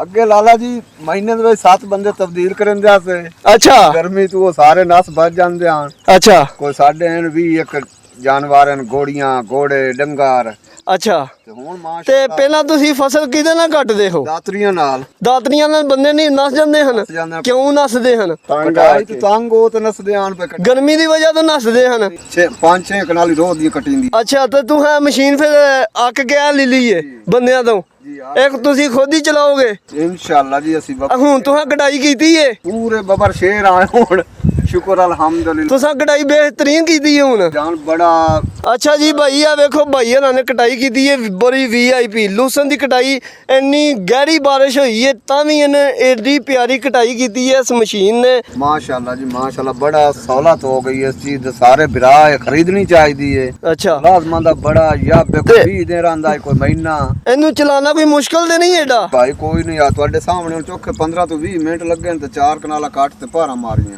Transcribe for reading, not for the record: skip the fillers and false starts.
ਅੱਗੇ ਲਾਲਾ ਜੀ ਮਹੀਨੇ ਦੇ ਵਿੱਚ 7 ਬੰਦੇ ਤਬਦੀਲ ਕਰਨ ਦਿਆ ਸੇ। ਅੱਛਾ ਗਰਮੀ ਤੋਂ ਉਹ ਸਾਰੇ ਨਸ ਵੱਜ ਜਾਂਦੇ ਹਨ। ਅੱਛਾ ਕੋਈ ਸਾਡੇ ਹਨ 21 ਜਾਨਵਰ ਹਨ, ਘੋੜੀਆਂ, ਘੋੜੇ, ਡੰਗਰ। ਅੱਛਾ ਤੇ ਹੁਣ ਮਾਸ਼ਾ ਤੇ ਪਹਿਲਾਂ ਤੁਸੀਂ ਫਸਲ ਕਿਹਦੇ ਨਾਲ ਕੱਟਦੇ ਹੋ? ਦਾਤਰੀਆਂ ਨਾਲ। ਦਾਤਰੀਆਂ ਨਾਲ ਬੰਦੇ ਨਹੀਂ ਨਸ ਜਾਂਦੇ ਹਨ? ਜਾਂਦੇ ਹਨ। ਕਿਉਂ ਨਸਦੇ ਹਨ? ਕਟਾਈ ਤੋਂ ਤੰਗ ਹੋ ਤੇ ਨਸਦੇ ਆਣ ਪੇ। ਗਰਮੀ ਦੀ ਵਜ੍ਹਾ ਤੋਂ ਨਸਦੇ ਹਨ। 5-6 ਕਨਾਲੀ ਰੋਜ਼ ਦੀ ਕਟਿੰਦੀ। ਅੱਛਾ ਤੇ ਤੂੰ ਹੈ ਮਸ਼ੀਨ ਫਿਰ ਅੱਕ ਗਿਆ ਲੈ ਲਈਏ ਬੰਦਿਆਂ ਤੋਂ? ਜੀ ਇੱਕ ਤੁਸੀਂ ਖੁਦ ਹੀ ਚਲਾਓਗੇ? ਇਨਸ਼ਾਅੱਲਾ ਜੀ ਅਸੀਂ ਹੁਣ ਤੁਸੀਂ ਕਢਾਈ ਕੀਤੀ ਏ? ਪੂਰੇ ਬਬਰ ਸ਼ੇਰ ਆਏ ਹੁਣ, ਸ਼ੁਕਰ ਅਲਹਮਦੁਲਿਲਾ। ਤੁਸੀਂ ਕਢਾਈ ਬਿਹਤਰੀਨ ਕੀਤੀ ਹੈ ਹੁਣ। ਜਾਨ ਬੜਾ। ਅੱਛਾ ਜੀ ਭਾਈ ਆ ਵੇਖੋ ਭਾਈ ਹਰਾਂ ਨੇ ਕਟਾਈ ਕੀਤੀ ਹੈ ਬੜੀ VIP ਲੂਸਨ ਦੀ ਕਟਾਈ। ਇੰਨੀ ਗਹਿਰੀ ਬਾਰਿਸ਼ ਹੋਈ ਹੈ ਤਾਂ ਵੀ ਇਹਨੇ ਏਡੀ ਪਿਆਰੀ ਕਟਾਈ ਕੀਤੀ ਹੈ ਇਸ ਮਸ਼ੀਨ ਨੇ। ਮਾਸ਼ਾਅੱਲਾ ਜੀ ਮਾਸ਼ਾਅੱਲਾ, ਬੜਾ ਸਹੂਲਤ ਹੋ ਗਈ ਇਸ ਚੀਜ਼ ਦੇ। ਸਾਰੇ ਵਿਰਾਹ ਖਰੀਦਣੀ ਚਾਹੀਦੀ ਹੈ। ਅੱਛਾ ਲਾਜ਼ਮਾਂ ਦਾ ਬੜਾ ਯਾਬ ਕੋਈ 20 ਦਿਨ ਆਂਦਾ ਕੋਈ ਮਹੀਨਾ। ਇਹਨੂੰ ਚਲਾਉਣਾ ਕੋਈ ਮੁਸ਼ਕਲ ਤੇ ਨਹੀਂ ਏਡਾ? ਭਾਈ ਕੋਈ ਨਹੀਂ ਆ ਤੁਹਾਡੇ ਸਾਹਮਣੇ ਚੋਖੇ 15 ਤੋਂ 20 ਮਿੰਟ ਲੱਗੇ ਨੇ ਤੇ 4 ਕਨਾਲਾ ਕੱਟ ਤੇ ਭਾਰਾ ਮਾਰੀਆਂ।